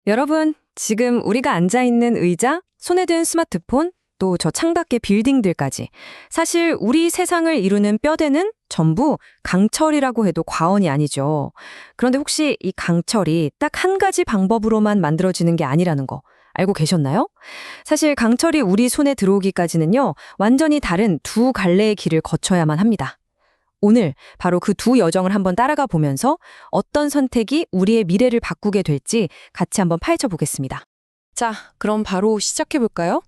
여러분, 지금 우리가 앉아 있는 의자, 손에 든 스마트폰, 또 저 창밖의 빌딩들까지 사실 우리 세상을 이루는 뼈대는 전부 강철이라고 해도 과언이 아니죠. 그런데 혹시 이 강철이 딱 한 가지 방법으로만 만들어지는 게 아니라는 거 알고 계셨나요? 사실 강철이 우리 손에 들어오기까지는요, 완전히 다른 두 갈래의 길을 거쳐야만 합니다. 오늘 바로 그 두 여정을 한번 따라가 보면서 어떤 선택이 우리의 미래를 바꾸게 될지 같이 한번 파헤쳐 보겠습니다. 자, 그럼 바로 시작해볼까요?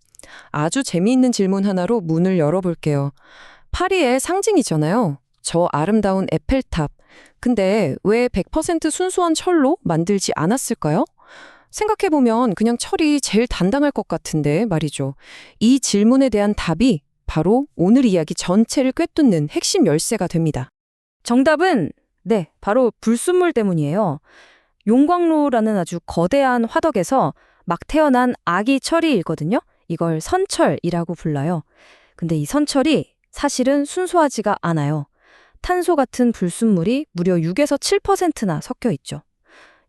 아주 재미있는 질문 하나로 문을 열어볼게요. 파리의 상징이잖아요. 저 아름다운 에펠탑. 근데 왜 100% 순수한 철로 만들지 않았을까요? 생각해보면 그냥 철이 제일 단단할 것 같은데 말이죠. 이 질문에 대한 답이 바로 오늘 이야기 전체를 꿰뚫는 핵심 열쇠가 됩니다. 정답은 바로 불순물 때문이에요. 용광로라는 아주 거대한 화덕에서 막 태어난 아기 철이 있거든요. 이걸 선철이라고 불러요. 근데 이 선철이 사실은 순수하지가 않아요. 탄소 같은 불순물이 무려 6에서 7%나 섞여 있죠.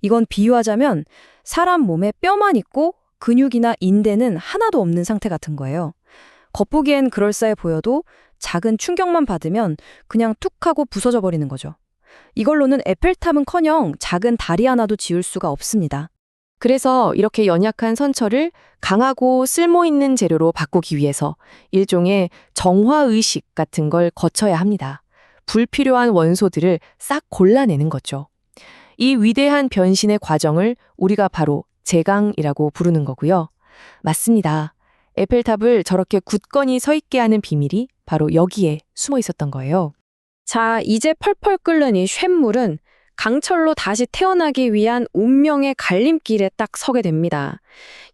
이건 비유하자면 사람 몸에 뼈만 있고 근육이나 인대는 하나도 없는 상태 같은 거예요. 겉보기엔 그럴싸해 보여도 작은 충격만 받으면 그냥 툭 하고 부서져 버리는 거죠. 이걸로는 에펠탑은커녕 작은 다리 하나도 지을 수가 없습니다. 그래서 이렇게 연약한 선철을 강하고 쓸모있는 재료로 바꾸기 위해서 일종의 정화의식 같은 걸 거쳐야 합니다. 불필요한 원소들을 싹 골라내는 거죠. 이 위대한 변신의 과정을 우리가 바로 제강이라고 부르는 거고요. 맞습니다. 에펠탑을 저렇게 굳건히 서 있게 하는 비밀이 바로 여기에 숨어 있었던 거예요. 자, 이제 펄펄 끓는 이 쇳물은 강철로 다시 태어나기 위한 운명의 갈림길에 딱 서게 됩니다.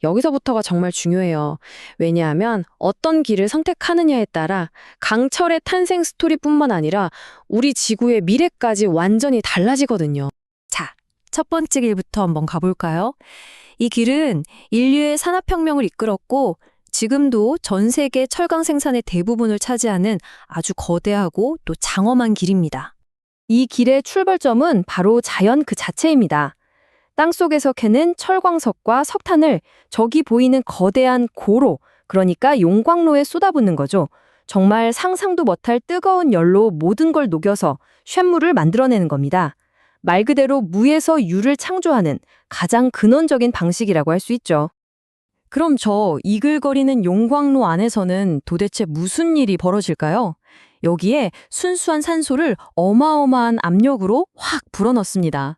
여기서부터가 정말 중요해요. 왜냐하면 어떤 길을 선택하느냐에 따라 강철의 탄생 스토리뿐만 아니라 우리 지구의 미래까지 완전히 달라지거든요. 자, 첫 번째 길부터 한번 가볼까요? 이 길은 인류의 산업혁명을 이끌었고 지금도 전 세계 철강 생산의 대부분을 차지하는 아주 거대하고 또 장엄한 길입니다. 이 길의 출발점은 바로 자연 그 자체입니다. 땅속에서 캐는 철광석과 석탄을 저기 보이는 거대한 고로, 그러니까 용광로에 쏟아붓는 거죠. 정말 상상도 못할 뜨거운 열로 모든 걸 녹여서 쇳물을 만들어내는 겁니다. 말 그대로 무에서 유를 창조하는 가장 근원적인 방식이라고 할 수 있죠. 그럼 저 이글거리는 용광로 안에서는 도대체 무슨 일이 벌어질까요? 여기에 순수한 산소를 어마어마한 압력으로 확 불어넣습니다.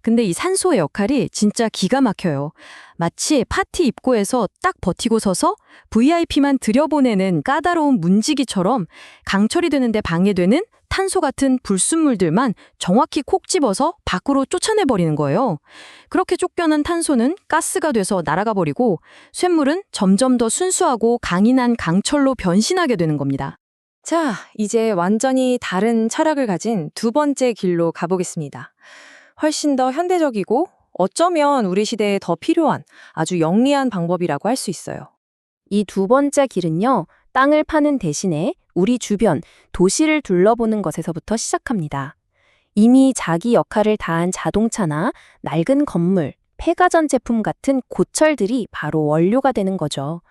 근데 이 산소의 역할이 진짜 기가 막혀요. 마치 파티 입구에서 딱 버티고 서서 VIP만 들여보내는 까다로운 문지기처럼 강철이 되는데 방해되는 탄소 같은 불순물들만 정확히 콕 집어서 밖으로 쫓아내버리는 거예요. 그렇게 쫓겨난 탄소는 가스가 돼서 날아가 버리고 쇳물은 점점 더 순수하고 강인한 강철로 변신하게 되는 겁니다. 자, 이제 완전히 다른 철학을 가진 두 번째 길로 가보겠습니다. 훨씬 더 현대적이고 어쩌면 우리 시대에 더 필요한 아주 영리한 방법이라고 할 수 있어요. 이 두 번째 길은요, 땅을 파는 대신에 우리 주변 도시를 둘러보는 것에서부터 시작합니다. 이미 자기 역할을 다한 자동차나 낡은 건물, 폐가전 제품 같은 고철들이 바로 원료가 되는 거죠.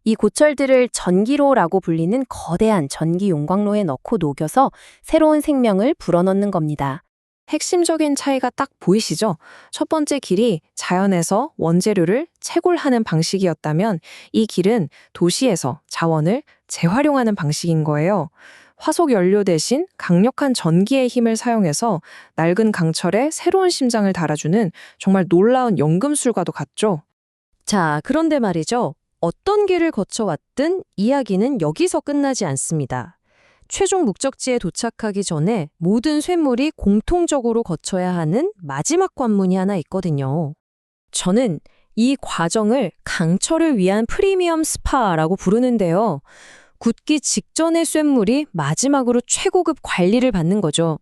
이 고철들을 전기로라고 불리는 거대한 전기 용광로에 넣고 녹여서 새로운 생명을 불어넣는 겁니다. 핵심적인 차이가 딱 보이시죠? 첫 번째 길이 자연에서 원재료를 채굴하는 방식이었다면 이 길은 도시에서 자원을 재활용하는 방식인 거예요. 화석 연료 대신 강력한 전기의 힘을 사용해서 낡은 강철에 새로운 심장을 달아주는 정말 놀라운 연금술과도 같죠? 자, 그런데 말이죠. 어떤 길을 거쳐왔든 이야기는 여기서 끝나지 않습니다. 최종 목적지에 도착하기 전에 모든 쇳물이 공통적으로 거쳐야 하는 마지막 관문이 하나 있거든요. 저는 이 과정을 강철을 위한 프리미엄 스파라고 부르는데요. 굳기 직전의 쇳물이 마지막으로 최고급 관리를 받는 거죠.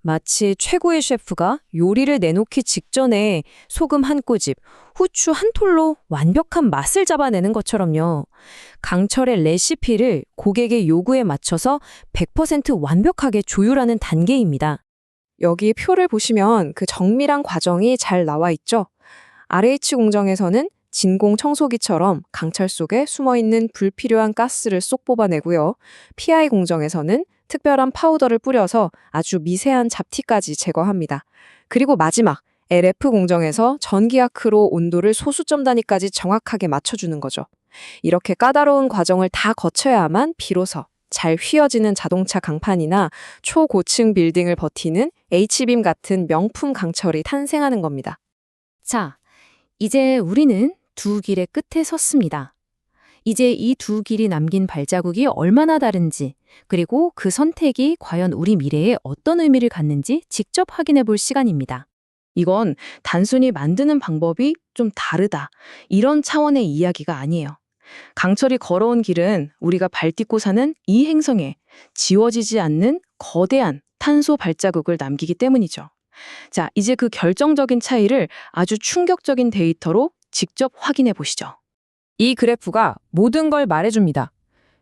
마치 최고의 셰프가 요리를 내놓기 직전에 소금 한 꼬집, 후추 한 톨로 완벽한 맛을 잡아내는 것처럼요. 강철의 레시피를 고객의 요구에 맞춰서 100% 완벽하게 조율하는 단계입니다. 여기 표를 보시면 그 정밀한 과정이 잘 나와 있죠. RH 공정에서는 진공 청소기처럼 강철 속에 숨어있는 불필요한 가스를 쏙 뽑아내고요. PI 공정에서는 특별한 파우더를 뿌려서 아주 미세한 잡티까지 제거합니다. 그리고 마지막 LF 공정에서 전기아크로 온도를 소수점 단위까지 정확하게 맞춰주는 거죠. 이렇게 까다로운 과정을 다 거쳐야만 비로소 잘 휘어지는 자동차 강판이나 초고층 빌딩을 버티는 H빔 같은 명품 강철이 탄생하는 겁니다. 자, 이제 우리는 두 길의 끝에 섰습니다. 이제 이 두 길이 남긴 발자국이 얼마나 다른지, 그리고 그 선택이 과연 우리 미래에 어떤 의미를 갖는지 직접 확인해 볼 시간입니다. 이건 단순히 만드는 방법이 좀 다르다, 이런 차원의 이야기가 아니에요. 강철이 걸어온 길은 우리가 밟딛고 사는 이 행성에 지워지지 않는 거대한 탄소 발자국을 남기기 때문이죠. 자, 이제 그 결정적인 차이를 아주 충격적인 데이터로 직접 확인해 보시죠. 이 그래프가 모든 걸 말해줍니다.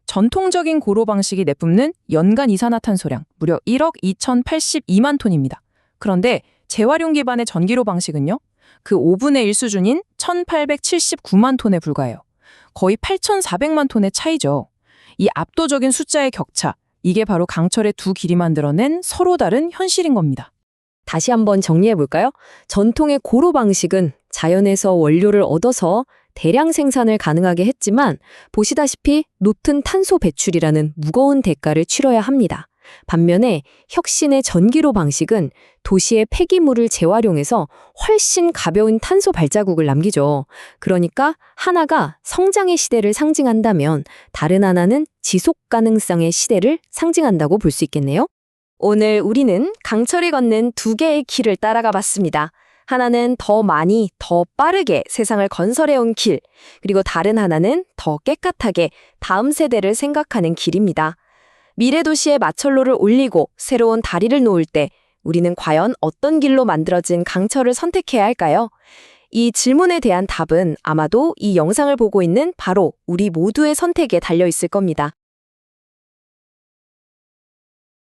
전통적인 고로 방식이 내뿜는 연간 이산화탄소량 무려 1억 2,082만 톤입니다. 그런데 재활용 기반의 전기로 방식은요? 그 5분의 1 수준인 1,879만 톤에 불과해요. 거의 8,400만 톤의 차이죠. 이 압도적인 숫자의 격차, 이게 바로 강철의 두 길이 만들어낸 서로 다른 현실인 겁니다. 다시 한번 정리해 볼까요? 전통의 고로 방식은 자연에서 원료를 얻어서 대량 생산을 가능하게 했지만 보시다시피 높은 탄소 배출이라는 무거운 대가를 치러야 합니다. 반면에 혁신의 전기로 방식은 도시의 폐기물을 재활용해서 훨씬 가벼운 탄소 발자국을 남기죠. 그러니까 하나가 성장의 시대를 상징한다면 다른 하나는 지속 가능성의 시대를 상징한다고 볼 수 있겠네요. 오늘 우리는 강철이 걷는 두 개의 길을 따라가 봤습니다. 하나는 더 많이, 더 빠르게 세상을 건설해온 길, 그리고 다른 하나는 더 깨끗하게 다음 세대를 생각하는 길입니다. 미래 도시의 마철로를 올리고 새로운 다리를 놓을 때 우리는 과연 어떤 길로 만들어진 강철을 선택해야 할까요? 이 질문에 대한 답은 아마도 이 영상을 보고 있는 바로 우리 모두의 선택에 달려 있을 겁니다.